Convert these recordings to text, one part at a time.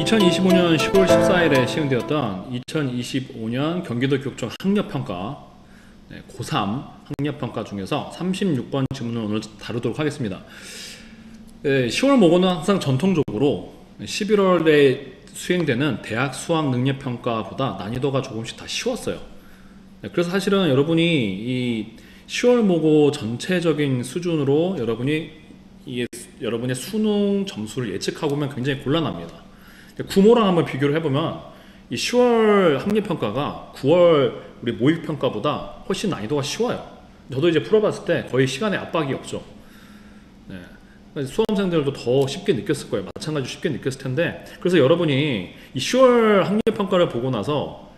2025년 10월 14일에 시행되었던 2025년 경기도교육청 학력평가 고3 학력평가 중에서 36번 지문을 오늘 다루도록 하겠습니다. 10월 모고는 항상 전통적으로 11월에 수행되는 대학 수학 능력평가보다 난이도가 조금씩 다 쉬웠어요. 그래서 사실은 여러분이 이 10월 모고 전체적인 수준으로 여러분의 수능 점수를 예측하고 보면 굉장히 곤란합니다. 구모랑 한번 비교를 해보면 이 10월 학력평가가 9월 우리 모의평가보다 훨씬 난이도가 쉬워요. 저도 이제 풀어봤을 때 거의 시간에 압박이 없죠. 수험생들도 더 쉽게 느꼈을 거예요. 마찬가지로 쉽게 느꼈을 텐데, 그래서 여러분이 이 10월 학력평가를 보고 나서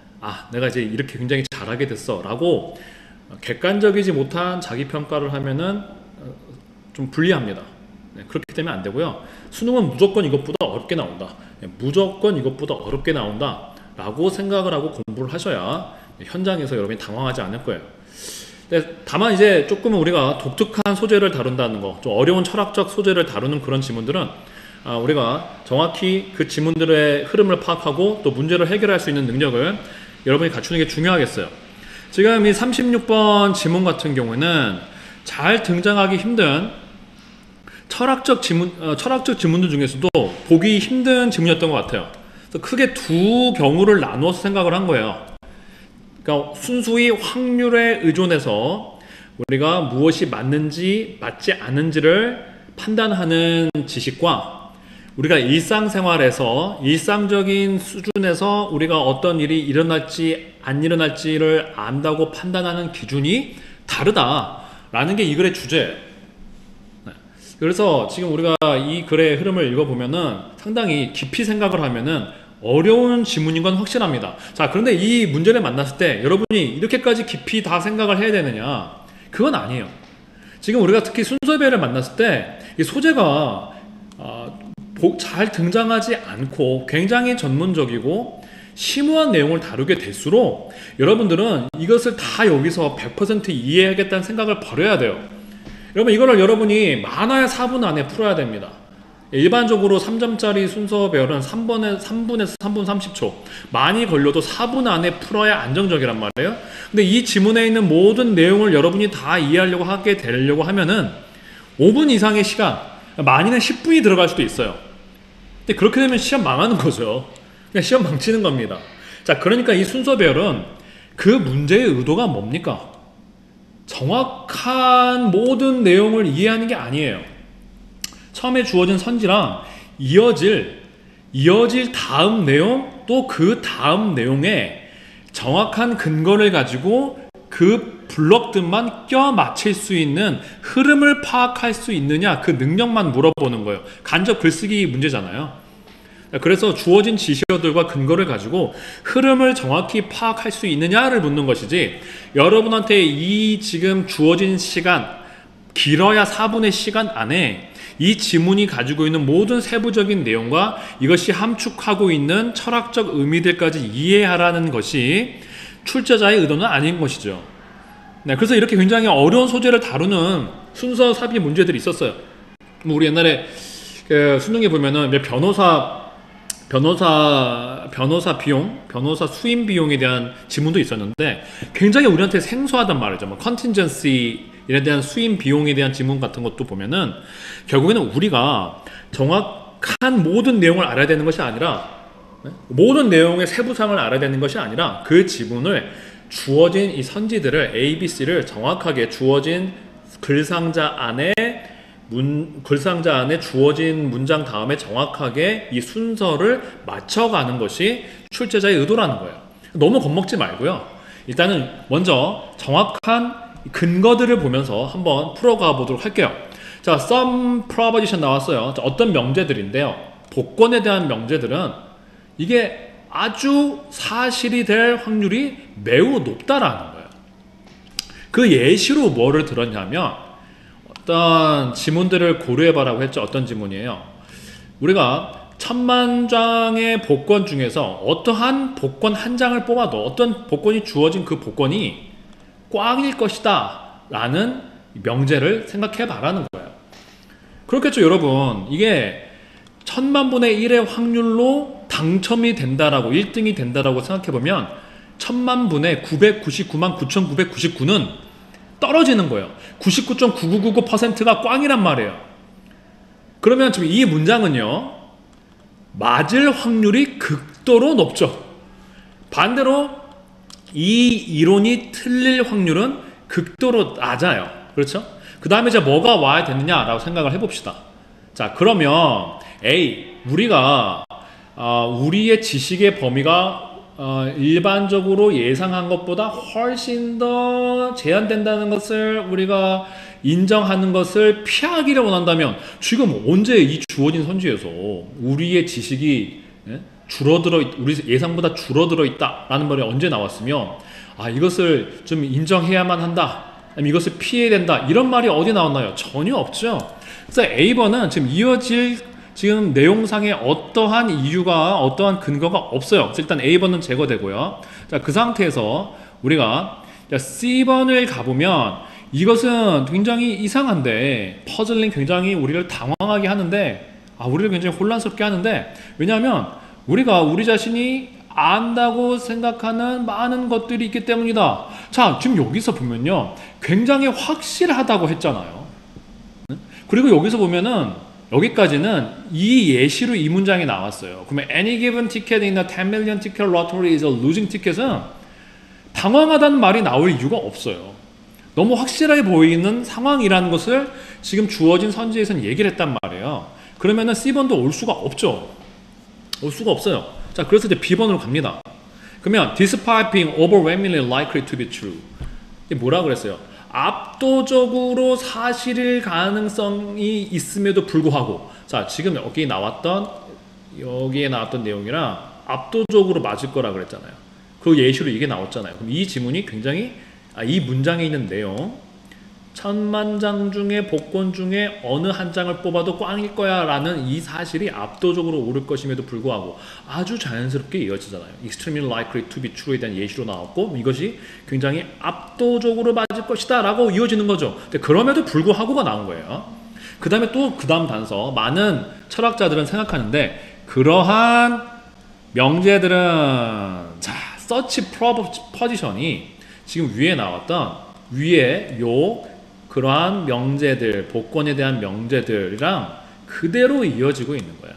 내가 이제 이렇게 굉장히 잘하게 됐어 라고 객관적이지 못한 자기평가를 하면은 좀 불리합니다. 그렇게 되면 안 되고요. 수능은 무조건 이것보다 어렵게 나온다, 무조건 이것보다 어렵게 나온다 라고 생각을 하고 공부를 하셔야 현장에서 여러분이 당황하지 않을 거예요. 다만 이제 조금은 우리가 독특한 소재를 다룬다는 거, 좀 어려운 철학적 소재를 다루는 그런 지문들은 우리가 정확히 그 지문들의 흐름을 파악하고 또 문제를 해결할 수 있는 능력을 여러분이 갖추는 게 중요하겠어요. 지금 이 36번 지문 같은 경우에는 잘 등장하기 힘든 철학적 지문들 중에서도 보기 힘든 지문이었던 것 같아요. 그래서 크게 두 경우를 나누어서 생각을 한 거예요. 그러니까 순수히 확률에 의존해서 우리가 무엇이 맞는지 맞지 않은지를 판단하는 지식과 우리가 일상생활에서 일상적인 수준에서 우리가 어떤 일이 일어날지 안 일어날지를 안다고 판단하는 기준이 다르다라는 게 이 글의 주제예요. 그래서 지금 우리가 이 글의 흐름을 읽어보면은 상당히 깊이 생각을 하면은 어려운 지문인 건 확실합니다. 자, 그런데 이 문제를 만났을 때 여러분이 이렇게까지 깊이 다 생각을 해야 되느냐? 그건 아니에요. 지금 우리가 특히 순서배를 만났을 때 이 소재가 잘 등장하지 않고 굉장히 전문적이고 심오한 내용을 다루게 될수록 여러분들은 이것을 다 여기서 100% 이해하겠다는 생각을 버려야 돼요. 여러분, 이거를 여러분이 많아야 4분 안에 풀어야 됩니다. 일반적으로 3점짜리 순서별은 3분에서 3분 30초, 많이 걸려도 4분 안에 풀어야 안정적이란 말이에요. 근데 이 지문에 있는 모든 내용을 여러분이 다 이해하려고 하게 되려고 하면은 5분 이상의 시간, 많이는 10분이 들어갈 수도 있어요. 근데 그렇게 되면 시험 망하는 거죠. 그냥 시험 망치는 겁니다. 자, 그러니까 이 순서별은 그 문제의 의도가 뭡니까? 정확한 모든 내용을 이해하는 게 아니에요. 처음에 주어진 선지랑 이어질 다음 내용, 또 그 다음 내용에 정확한 근거를 가지고 그 블럭들만 껴 맞출 수 있는 흐름을 파악할 수 있느냐, 그 능력만 물어보는 거예요. 간접 글쓰기 문제잖아요. 그래서 주어진 지시어들과 근거를 가지고 흐름을 정확히 파악할 수 있느냐를 묻는 것이지, 여러분한테 이 지금 주어진 시간, 길어야 4분의 시간 안에 이 지문이 가지고 있는 모든 세부적인 내용과 이것이 함축하고 있는 철학적 의미들까지 이해하라는 것이 출제자의 의도는 아닌 것이죠. 그래서 이렇게 굉장히 어려운 소재를 다루는 순서 삽입 문제들이 있었어요. 우리 옛날에 수능에 보면은 변호사 수임 비용에 대한 지문도 있었는데 굉장히 우리한테 생소하단 말이죠. 컨틴전시에 대한 수임 비용에 대한 지문 같은 것도 보면은 결국에는 우리가 정확한 모든 내용을 알아야 되는 것이 아니라, 모든 내용의 세부상을 알아야 되는 것이 아니라 그 지문을 주어진 이 선지들을 A, B, C를 정확하게 주어진 글상자 안에 주어진 문장 다음에 정확하게 이 순서를 맞춰가는 것이 출제자의 의도라는 거예요. 너무 겁먹지 말고요. 일단은 먼저 정확한 근거들을 보면서 한번 풀어가 보도록 할게요. 자, some proposition 나왔어요. 자, 어떤 명제들인데요. 복권에 대한 명제들은 이게 아주 사실이 될 확률이 매우 높다라는 거예요. 그 예시로 뭐를 들었냐면, 어떤 지문들을 고려해봐라고 했죠. 어떤 지문이에요? 우리가 1000만장의 복권 중에서 어떠한 복권 한 장을 뽑아도 어떤 복권이 주어진 그 복권이 꽝일 것이다 라는 명제를 생각해봐라는 거예요. 그렇겠죠, 여러분. 이게 1000만 분의 1의 확률로 당첨이 된다라고 1등이 된다라고 생각해보면 1000만 분의 999만 9999는 떨어지는 거예요. 99.9999%가 꽝이란 말이에요. 그러면 지금 이 문장은요, 맞을 확률이 극도로 높죠. 반대로 이 이론이 틀릴 확률은 극도로 낮아요. 그렇죠? 그 다음에 이제 뭐가 와야 되느냐라고 생각을 해봅시다. 자, 그러면 A, 우리가 우리의 지식의 범위가 일반적으로 예상한 것보다 훨씬 더 제한된다는 것을 우리가 인정하는 것을 피하기를 원한다면, 지금 언제 이 주어진 선지에서 우리의 지식이 우리 예상보다 줄어들어 있다라는 말이 언제 나왔으면, 이것을 좀 인정해야만 한다, 아니면 이것을 피해야 된다, 이런 말이 어디 나왔나요? 전혀 없죠. 그래서 A번은 지금 이어질 지금 내용상에 어떠한 이유가, 어떠한 근거가 없어요. 일단 A번은 제거되고요. 자, 그 상태에서 우리가 C번을 가보면, 이것은 굉장히 이상한데, 퍼즐링 굉장히 우리를 당황하게 하는데, 우리를 굉장히 혼란스럽게 하는데, 왜냐하면 우리가 우리 자신이 안다고 생각하는 많은 것들이 있기 때문이다. 자, 지금 여기서 보면요, 굉장히 확실하다고 했잖아요. 그리고 여기서 보면은 여기까지는 이 예시로 이 문장이 나왔어요. 그러면 any given ticket in a 10 million ticket lottery is a losing ticket은 당황하다는 말이 나올 이유가 없어요. 너무 확실해 보이는 상황이라는 것을 지금 주어진 선지에서는 얘기를 했단 말이에요. 그러면은 C번도 올 수가 없죠. 올 수가 없어요. 자, 그래서 이제 B번으로 갑니다. 그러면 despite being overwhelmingly likely to be true, 이게 뭐라 그랬어요? 압도적으로 사실일 가능성이 있음에도 불구하고, 자, 지금 여기에 나왔던 내용이랑 압도적으로 맞을 거라 그랬잖아요. 그 예시로 이게 나왔잖아요. 그럼 이 지문이 굉장히, 이 문장에 있는 내용, 1000만 중에 복권 중에 어느 한 장을 뽑아도 꽝일 거야 라는 이 사실이 압도적으로 옳을 것임에도 불구하고 아주 자연스럽게 이어지잖아요. extremely likely to be true에 대한 예시로 나왔고, 이것이 굉장히 압도적으로 맞을 것이다 라고 이어지는 거죠. 근데 그럼에도 불구하고가 나온 거예요. 그 다음에 또 그 다음 단서, 많은 철학자들은 생각하는데, 그러한 명제들은, 자, such proposition이 지금 위에 나왔던 위에 그러한 명제들, 복권에 대한 명제들이랑 그대로 이어지고 있는 거야.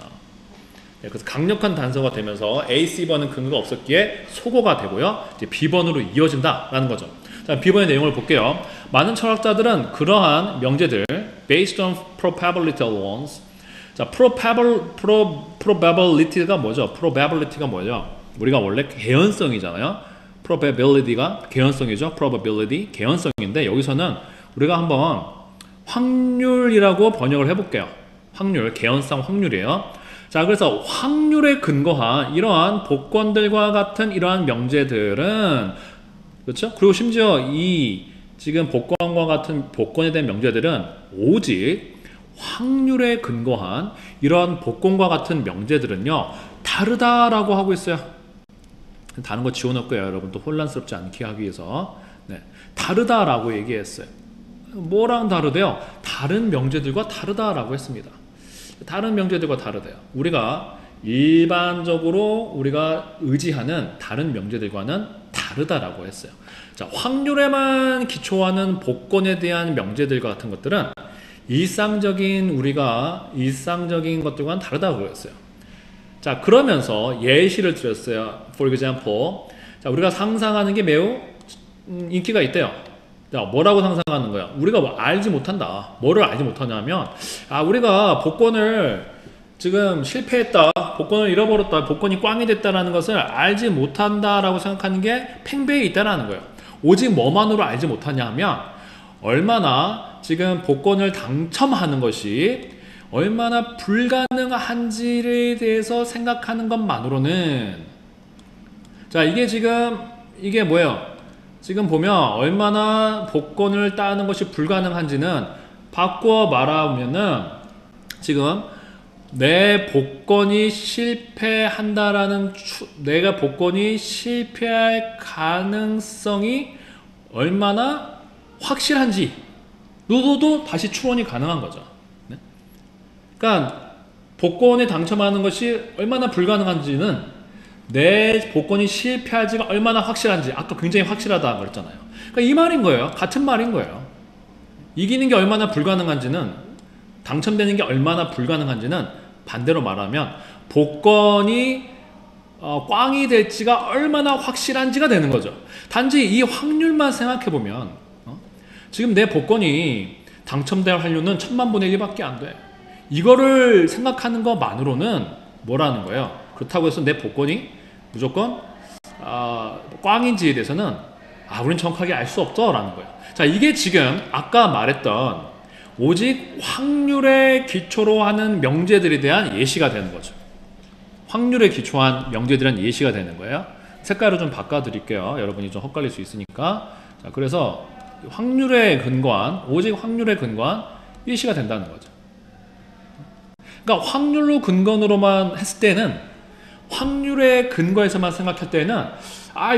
그래서 강력한 단서가 되면서 A, C번은 근거가 없었기에 소거가 되고요. 이제 B번으로 이어진다라는 거죠. 자, B번의 내용을 볼게요. 많은 철학자들은 그러한 명제들, based on probability alone. 자, probability가 뭐죠? probability가 뭐죠? 우리가 원래 개연성이잖아요. probability가 개연성이죠. probability, 개연성인데, 여기서는 우리가 한번 확률이라고 번역을 해볼게요. 확률, 개연성 확률이에요. 자, 그래서 확률에 근거한 이러한 복권들과 같은 이러한 명제들은, 그렇죠? 그리고 심지어 이 지금 복권과 같은 복권에 대한 명제들은 오직 확률에 근거한 이러한 복권과 같은 명제들은요, 다르다라고 하고 있어요. 다른 거 지워놓을게요. 여러분 또 혼란스럽지 않게 하기 위해서. 네, 다르다라고 얘기했어요. 뭐랑 다르대요? 다른 명제들과 다르다라고 했습니다. 다른 명제들과 다르대요. 우리가 일반적으로 우리가 의지하는 다른 명제들과는 다르다라고 했어요. 자, 확률에만 기초하는 복권에 대한 명제들 같은 것들은 일상적인 것들과는 다르다고 했어요. 자, 그러면서 예시를 드렸어요. For example, 자, 우리가 상상하는 게 매우 인기가 있대요. 자, 뭐라고 상상하는 거야? 우리가 알지 못한다. 뭐를 알지 못하냐면, 우리가 복권을 지금 실패했다, 복권을 잃어버렸다, 복권이 꽝이 됐다라는 것을 알지 못한다라고 생각하는 게 팽배해 있다라는 거예요. 오직 뭐만으로 알지 못하냐 하면, 얼마나 지금 복권을 당첨하는 것이 얼마나 불가능한지에 대해서 생각하는 것만으로는, 자, 이게 뭐예요? 지금 보면 얼마나 복권을 따는 것이 불가능한지는 바꾸어 말하면은, 지금 내 복권이 실패한다라는 내가 복권이 실패할 가능성이 얼마나 확실한지 노도도 다시 추론이 가능한 거죠. 네? 그러니까 복권에 당첨하는 것이 얼마나 불가능한지는 내 복권이 실패할지가 얼마나 확실한지 아까 굉장히 확실하다 그랬잖아요. 그러니까 이 말인 거예요. 같은 말인 거예요. 이기는 게 얼마나 불가능한지는 당첨되는 게 얼마나 불가능한지는 반대로 말하면 복권이 꽝이 될지가 얼마나 확실한지가 되는 거죠. 단지 이 확률만 생각해보면 지금 내 복권이 당첨될 확률은 1000만분의 1밖에 안 돼. 이거를 생각하는 것만으로는 뭐라는 거예요? 그렇다고 해서 내 복권이 무조건 꽝인지에 대해서는 우린 정확하게 알 수 없어 라는 거예요. 자, 이게 지금 아까 말했던 오직 확률에 기초로 하는 명제들에 대한 예시가 되는 거죠. 확률에 기초한 명제들에 대한 예시가 되는 거예요. 색깔을 좀 바꿔드릴게요. 여러분이 좀 헛갈릴 수 있으니까. 자, 그래서 확률에 근거한, 오직 확률에 근거한 예시가 된다는 거죠. 그러니까 확률로 근거로만 했을 때는, 확률에 근거해서만 생각할 때는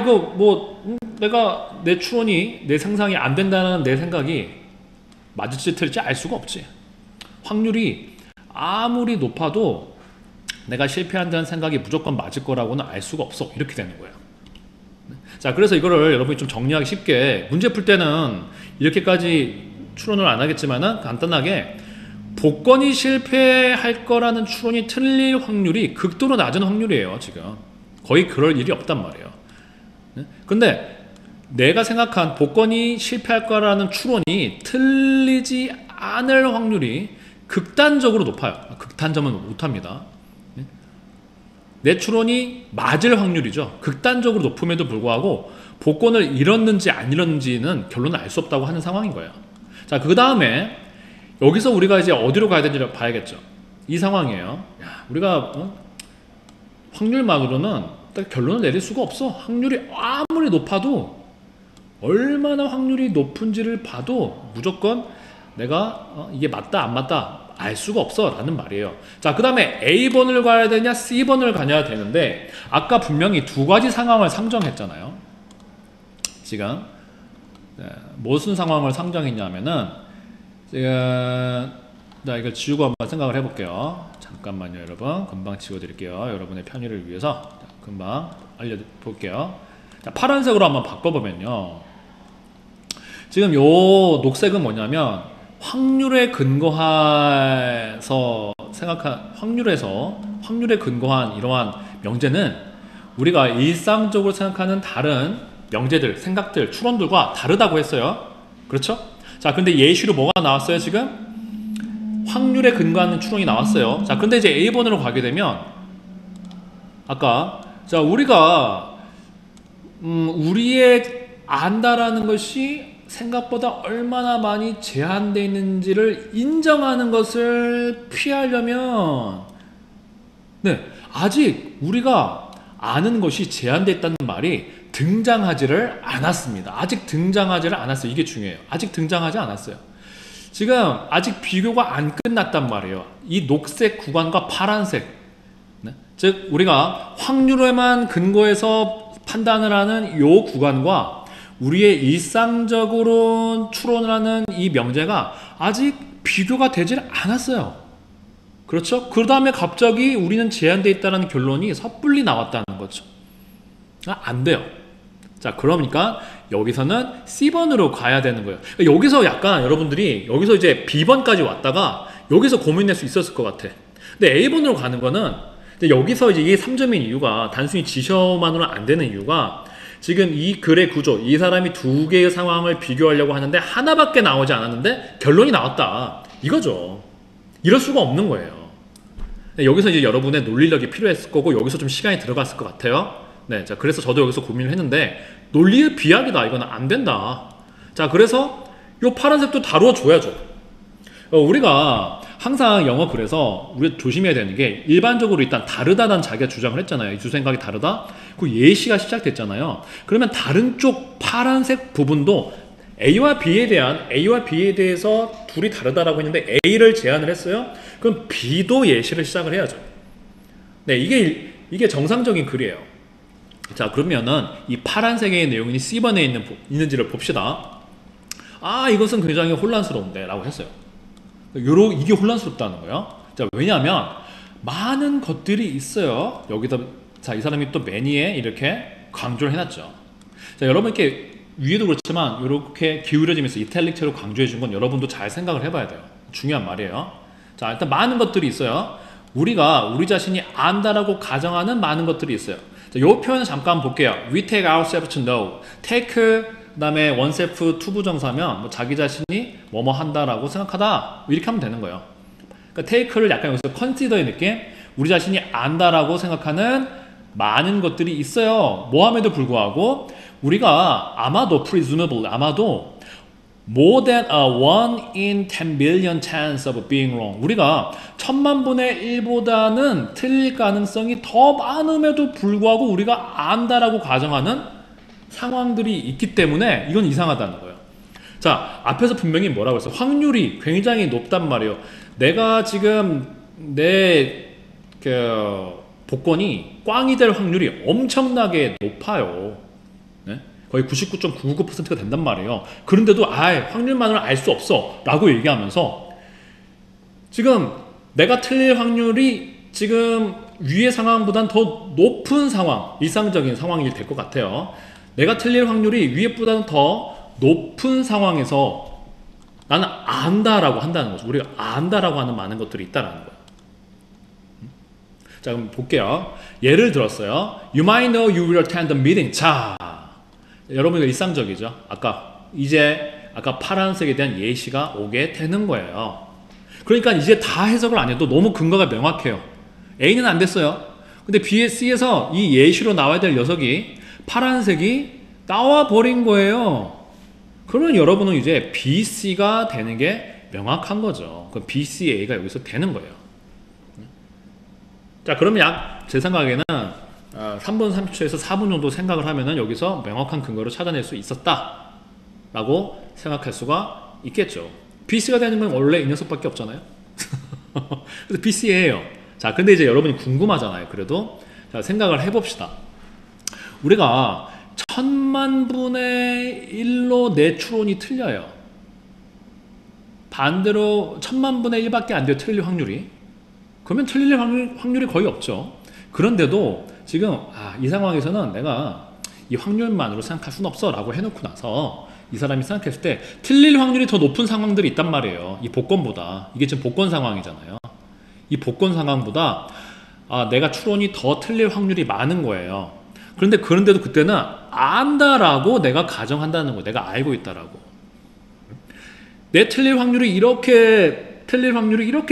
이거 뭐 내가 내 추론이, 내 상상이 안 된다는 내 생각이 맞을지 틀릴지 알 수가 없지. 확률이 아무리 높아도 내가 실패한다는 생각이 무조건 맞을 거라고는 알 수가 없어. 이렇게 되는 거예요. 자, 그래서 이거를 여러분이 좀 정리하기 쉽게, 문제 풀 때는 이렇게까지 추론을 안 하겠지만은 간단하게 복권이 실패할 거라는 추론이 틀릴 확률이 극도로 낮은 확률이에요. 지금 거의 그럴 일이 없단 말이에요. 근데 내가 생각한 복권이 실패할 거라는 추론이 틀리지 않을 확률이 극단적으로 높아요. 극단점은 못합니다. 내 추론이 맞을 확률이죠. 극단적으로 높음에도 불구하고 복권을 잃었는지 안 잃었는지는 결론을 알 수 없다고 하는 상황인 거예요. 자, 그 다음에 여기서 우리가 이제 어디로 가야 되는지 봐야겠죠. 이 상황이에요. 우리가 확률만으로는 딱 결론을 내릴 수가 없어. 확률이 아무리 높아도, 얼마나 확률이 높은지를 봐도 무조건 내가 이게 맞다 안 맞다 알 수가 없어 라는 말이에요. 자, 그 다음에 A번을 가야 되냐 C번을 가냐 되는데, 아까 분명히 두 가지 상황을 상정했잖아요. 지금 무슨 상황을 상정했냐면은, 지금 이걸 지우고 한번 생각을 해볼게요. 잠깐만요 여러분. 금방 지워드릴게요. 여러분의 편의를 위해서. 자, 금방 알려볼게요. 자, 파란색으로 한번 바꿔보면요, 지금 요 녹색은 뭐냐면 확률에 근거해서 생각한, 확률에 근거한 이러한 명제는 우리가 일상적으로 생각하는 다른 명제들, 생각들, 추론들과 다르다고 했어요. 그렇죠? 자, 근데 예시로 뭐가 나왔어요? 지금 확률에 근거하는 추론이 나왔어요. 자, 근데 이제 A번으로 가게 되면, 아까 자, 우리가 우리의 안다라는 것이 생각보다 얼마나 많이 제한되어 있는지를 인정하는 것을 피하려면, 아직 우리가 아는 것이 제한되어 있다는 말이 등장하지를 않았습니다. 아직 등장하지를 않았어요. 이게 중요해요. 아직 등장하지 않았어요. 지금 아직 비교가 안 끝났단 말이에요. 이 녹색 구간과 파란색, 즉 우리가 확률에만 근거해서 판단을 하는 이 구간과 우리의 일상적으로 추론을 하는 이 명제가 아직 비교가 되질 않았어요. 그렇죠? 그 다음에 갑자기 우리는 제한되어 있다는 결론이 섣불리 나왔다는 거죠. 안 돼요. 자, 그러니까 여기서는 C번으로 가야 되는 거예요. 여기서 약간 여러분들이 여기서 이제 B번까지 왔다가 여기서 고민할 수 있었을 것 같아. 근데 A번으로 가는 거는, 여기서 이제 이게 3점인 이유가, 단순히 지셔만으로는 안 되는 이유가, 지금 이 글의 구조, 이 사람이 두 개의 상황을 비교하려고 하는데 하나밖에 나오지 않았는데 결론이 나왔다, 이거죠. 이럴 수가 없는 거예요. 여기서 이제 여러분의 논리력이 필요했을 거고, 여기서 좀 시간이 들어갔을 것 같아요. 자, 그래서 저도 여기서 고민을 했는데, 논리의 비약이다, 이거는 안 된다. 자, 그래서 요 파란색도 다루어 줘야죠. 우리가 항상 영어 글에서 우리가 조심해야 되는 게, 일반적으로 일단 다르다는 자기가 주장을 했잖아요. 이 두 생각이 다르다. 그 예시가 시작됐잖아요. 그러면 다른 쪽 파란색 부분도 A와 B에 대해서 둘이 다르다라고 했는데 A를 제안을 했어요. 그럼 B도 예시를 시작을 해야죠. 이게 정상적인 글이에요. 자, 그러면은 이 파란색의 내용이 C번에 있는지를 봅시다. 이것은 굉장히 혼란스러운데 라고 했어요. 이게 혼란스럽다는 거예요. 자, 왜냐하면 많은 것들이 있어요. 여기다 자, 이 사람이 또 매니에 이렇게 강조를 해놨죠. 자, 여러분 이렇게 위에도 그렇지만 이렇게 기울여지면서 이탈릭체로 강조해 준 건 여러분도 잘 생각을 해봐야 돼요. 중요한 말이에요. 자, 일단 많은 것들이 있어요. 우리가 우리 자신이 안다라고 가정하는 많은 것들이 있어요. 자, 이 표현을 잠깐 볼게요. We take ourselves to know. take 그 다음에 oneself 투부정사면 뭐 자기 자신이 뭐뭐 한다라고 생각하다 이렇게 하면 되는 거예요. 그러니까 take를 약간 여기서 consider의 느낌, 우리 자신이 안다라고 생각하는 많은 것들이 있어요. 모함에도 불구하고 우리가 아마도 presumably 아마도 more than a 1 in 10 billion chance of being wrong. 우리가 1000만분의 1보다는 틀릴 가능성이 더 많음에도 불구하고 우리가 안다라고 가정하는 상황들이 있기 때문에 이건 이상하다는 거예요. 자, 앞에서 분명히 뭐라고 했어? 확률이 굉장히 높단 말이에요. 내가 지금 내 복권이 꽝이 될 확률이 엄청나게 높아요. 네? 거의 99.999%가 된단 말이에요. 그런데도 확률만으로 알 수 없어 라고 얘기하면서 지금 내가 틀릴 확률이 지금 위의 상황보단 더 높은 상황, 일상적인 상황이 될 것 같아요. 내가 틀릴 확률이 위에보다는 더 높은 상황에서 나는 안다라고 한다는 거죠. 우리가 안다라고 하는 많은 것들이 있다라는 거예요. 자, 그럼 볼게요. 예를 들었어요. You might know you will attend the meeting. 자, 여러분 이거 일상적이죠. 아까 파란색에 대한 예시가 오게 되는 거예요. 그러니까 이제 다 해석을 안 해도 너무 근거가 명확해요. A는 안 됐어요. 근데 B에 C에서 이 예시로 나와야 될 녀석이 파란색이 나와 버린 거예요. 그러면 여러분은 이제 B, C가 되는 게 명확한 거죠. 그럼 B, C, A가 여기서 되는 거예요. 자, 그러면 제 생각에는 3분 30초에서 4분 정도 생각을 하면은 여기서 명확한 근거를 찾아낼 수 있었다 라고 생각할 수가 있겠죠. BC가 되는 건 원래 이 녀석밖에 없잖아요. 그래서 BC예요. 자, 근데 이제 여러분이 궁금하잖아요. 그래도 자, 생각을 해봅시다. 우리가 1000만분의 1로 내 추론이 틀려요. 반대로 1000만분의 1밖에 안 돼요. 틀릴 확률이. 그러면 틀릴 확률이 거의 없죠. 그런데도 지금 이 상황에서는 내가 이 확률만으로 생각할 수는 없어 라고 해놓고 나서 이 사람이 생각했을 때 틀릴 확률이 더 높은 상황들이 있단 말이에요. 이 복권보다. 이게 지금 복권 상황이잖아요. 이 복권 상황보다 내가 추론이 더 틀릴 확률이 많은 거예요. 그런데도 그때는 안다라고 내가 가정한다는 거예요. 내가 알고 있다라고. 내 틀릴 확률이 이렇게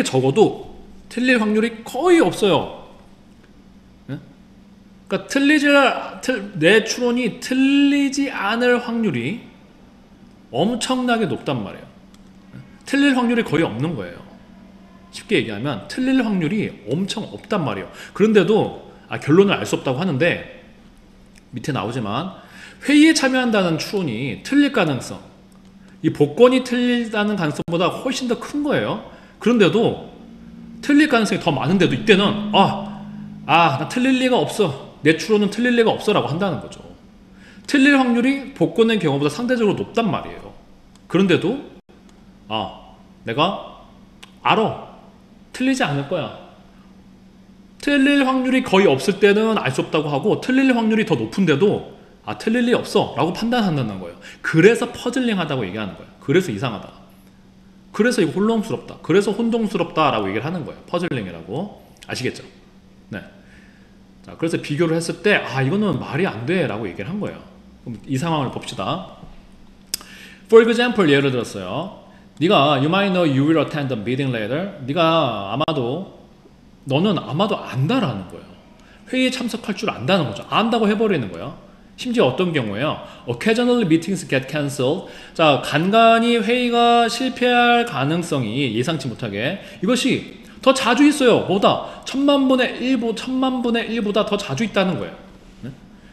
적어도 틀릴 확률이 거의 없어요. 그러니까 내 추론이 틀리지 않을 확률이 엄청나게 높단 말이에요. 틀릴 확률이 거의 없는 거예요. 쉽게 얘기하면 틀릴 확률이 엄청 없단 말이에요. 그런데도 결론을 알 수 없다고 하는데 밑에 나오지만 회의에 참여한다는 추론이 틀릴 가능성, 이 복권이 틀리다는 가능성보다 훨씬 더 큰 거예요. 그런데도 틀릴 가능성이 더 많은데도 이때는 나 틀릴 리가 없어. 내 추론은 틀릴 리가 없어 라고 한다는 거죠. 틀릴 확률이 복권의 경우보다 상대적으로 높단 말이에요. 그런데도 내가 알아. 틀리지 않을 거야. 틀릴 확률이 거의 없을 때는 알 수 없다고 하고 틀릴 확률이 더 높은데도 틀릴 리 없어 라고 판단한다는 거예요. 그래서 퍼즐링 하다고 얘기하는 거예요. 그래서 이상하다. 그래서 이거 혼동스럽다. 그래서 혼동스럽다 라고 얘기를 하는 거예요. 퍼즐링이라고. 아시겠죠? 네. 자, 그래서 비교를 했을 때 이거는 말이 안 돼 라고 얘기를 한 거예요. 그럼 이 상황을 봅시다. For example, 예를 들었어요. 네가 You might know you will attend the meeting later. 너는 아마도 안다라는 거예요. 회의에 참석할 줄 안다는 거죠. 안다고 해버리는 거예요. 심지어 어떤 경우에요? Occasionally meetings get cancelled. 자, 간간히 회의가 실패할 가능성이 예상치 못하게 이것이 더 자주 있어요. 뭐다? 1000만분의 1보다 더 자주 있다는 거예요. 네?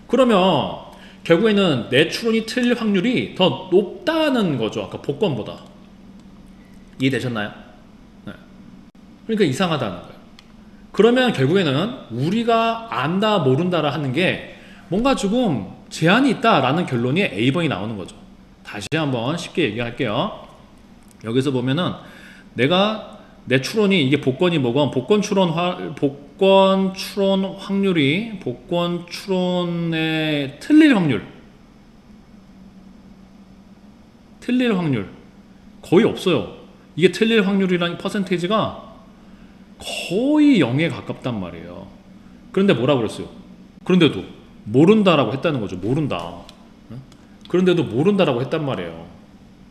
그러면 결국에는 내 추론이 틀릴 확률이 더 높다는 거죠. 아까 복권보다. 이해되셨나요? 네. 그러니까 이상하다는 거예요. 그러면 결국에는 우리가 안다 모른다라 하는 게 뭔가 조금 제한이 있다라는 결론이 A번이 나오는 거죠. 다시 한번 쉽게 얘기할게요. 여기서 보면은 내가 내 추론이 이게 복권이 뭐건 복권 추론 확률이 복권 추론의 틀릴 확률 거의 없어요. 이게 틀릴 확률이라는 퍼센테이지가 거의 0에 가깝단 말이에요. 그런데 뭐라고 그랬어요? 그런데도 모른다라고 했다는 거죠. 모른다. 그런데도 모른다라고 했단 말이에요.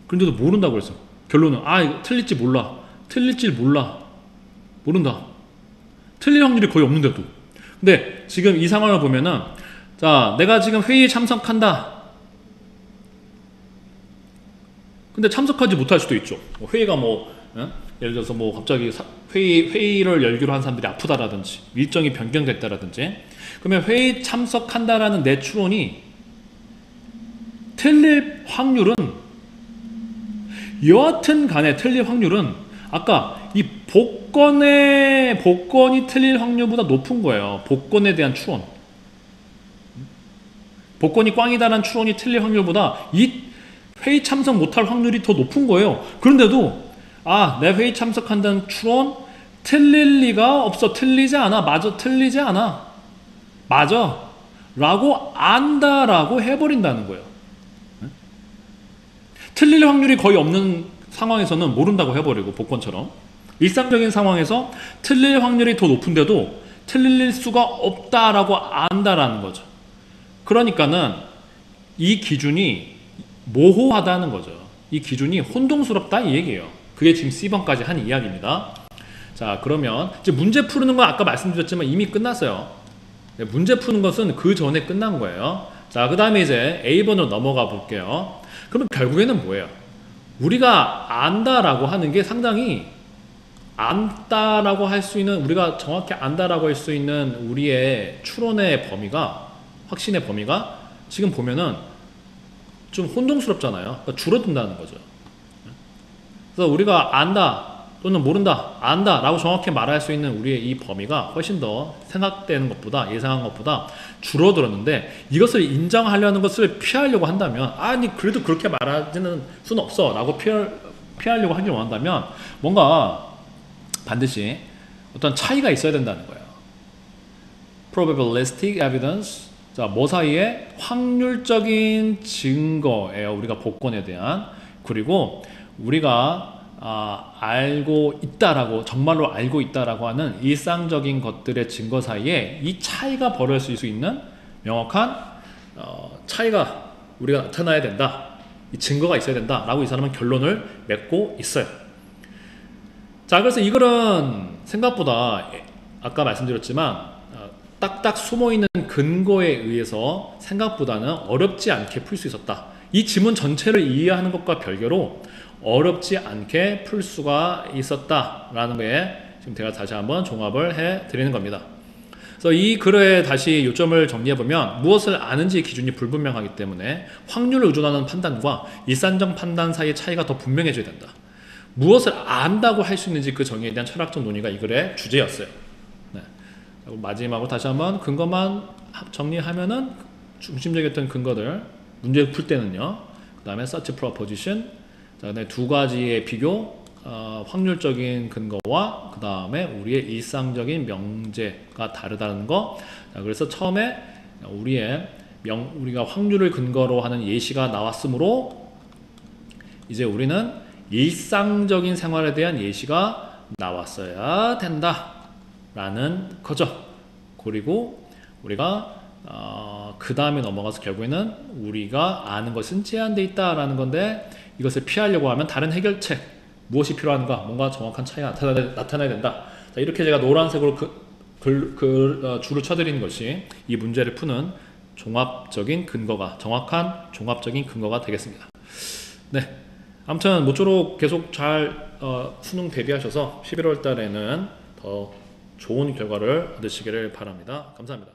그런데도 모른다고 그랬어. 결론은 이거 틀릴지 몰라. 모른다. 틀릴 확률이 거의 없는데도. 근데 지금 이 상황을 보면은 자, 내가 지금 회의에 참석한다. 근데 참석하지 못할 수도 있죠. 회의가 예를 들어서 갑자기 회의를 열기로 한 사람들이 아프다라든지 일정이 변경됐다라든지, 그러면 회의 참석한다라는 내 추론이 틀릴 확률은, 여하튼 간에 틀릴 확률은 아까 이 복권이 틀릴 확률보다 높은 거예요. 복권에 대한 추론. 복권이 꽝이다라는 추론이 틀릴 확률보다 이 회의 참석 못할 확률이 더 높은 거예요. 그런데도 내 회의 참석한다는 추론 틀릴 리가 없어. 틀리지 않아. 라고 안다라고 해버린다는 거예요. 틀릴 확률이 거의 없는 상황에서는 모른다고 해버리고, 복권처럼 일상적인 상황에서 틀릴 확률이 더 높은데도 틀릴 수가 없다라고 안다라는 거죠. 그러니까는 이 기준이 모호하다는 거죠. 이 기준이 혼동스럽다 이 얘기예요. 그게 지금 C번까지 한 이야기입니다. 자, 그러면 이제 문제 푸는 건 아까 말씀드렸지만 이미 끝났어요. 문제 푸는 것은 그 전에 끝난 거예요. 자, 그 다음에 이제 A번으로 넘어가 볼게요. 그럼 결국에는 뭐예요? 우리가 안다라고 하는 게 상당히 안다라고 할 수 있는, 우리가 정확히 안다라고 할 수 있는 우리의 추론의 범위가, 확신의 범위가 지금 보면은 좀 혼동스럽잖아요. 그러니까 줄어든다는 거죠. 그래서 우리가 안다 또는 모른다, 안다 라고 정확히 말할 수 있는 우리의 이 범위가 훨씬 더 생각되는 것보다, 예상한 것보다 줄어들었는데, 이것을 인정하려는 것을 피하려고 한다면, 그래도 그렇게 말하지는 수는 없어 라고 피하려고 하길 원한다면 뭔가 반드시 어떤 차이가 있어야 된다는 거예요. probabilistic evidence, 자, 뭐 사이에? 확률적인 증거예요. 우리가 복권에 대한. 그리고 우리가 알고 있다라고, 정말로 알고 있다라고 하는 일상적인 것들의 증거 사이에 이 차이가 벌어질 수 있는 명확한 차이가 우리가 나타나야 된다. 이 증거가 있어야 된다라고 이 사람은 결론을 맺고 있어요. 자, 그래서 이거는 생각보다 아까 말씀드렸지만 딱딱 숨어있는 근거에 의해서 생각보다는 어렵지 않게 풀 수 있었다. 이 지문 전체를 이해하는 것과 별개로 어렵지 않게 풀 수가 있었다라는 거에 지금 제가 다시 한번 종합을 해 드리는 겁니다. 그래서 이 글의 다시 요점을 정리해보면, 무엇을 아는지의 기준이 불분명하기 때문에 확률을 의존하는 판단과 일산적 판단 사이의 차이가 더 분명해져야 된다. 무엇을 안다고 할 수 있는지 그 정의에 대한 철학적 논의가 이 글의 주제였어요. 네. 마지막으로 다시 한번 근거만 정리하면은 중심적이었던 근거들, 문제를 풀 때는요, 그 다음에 search proposition, 자, 그다음에 두 가지의 비교, 확률적인 근거와 그 다음에 우리의 일상적인 명제가 다르다는 거. 자, 그래서 처음에 우리가 확률을 근거로 하는 예시가 나왔으므로 이제 우리는 일상적인 생활에 대한 예시가 나왔어야 된다라는 거죠. 그리고 우리가 그 다음에 넘어가서 결국에는 우리가 아는 것은 제한되어 있다라는 건데, 이것을 피하려고 하면 다른 해결책, 무엇이 필요한가, 뭔가 정확한 차이가 나타나야 된다. 자, 이렇게 제가 노란색으로 줄을 쳐드리는 것이 이 문제를 푸는 종합적인 근거가, 정확한 종합적인 근거가 되겠습니다. 네, 아무튼 모쪼록 계속 잘 수능 대비하셔서 11월 달에는 더 좋은 결과를 얻으시기를 바랍니다. 감사합니다.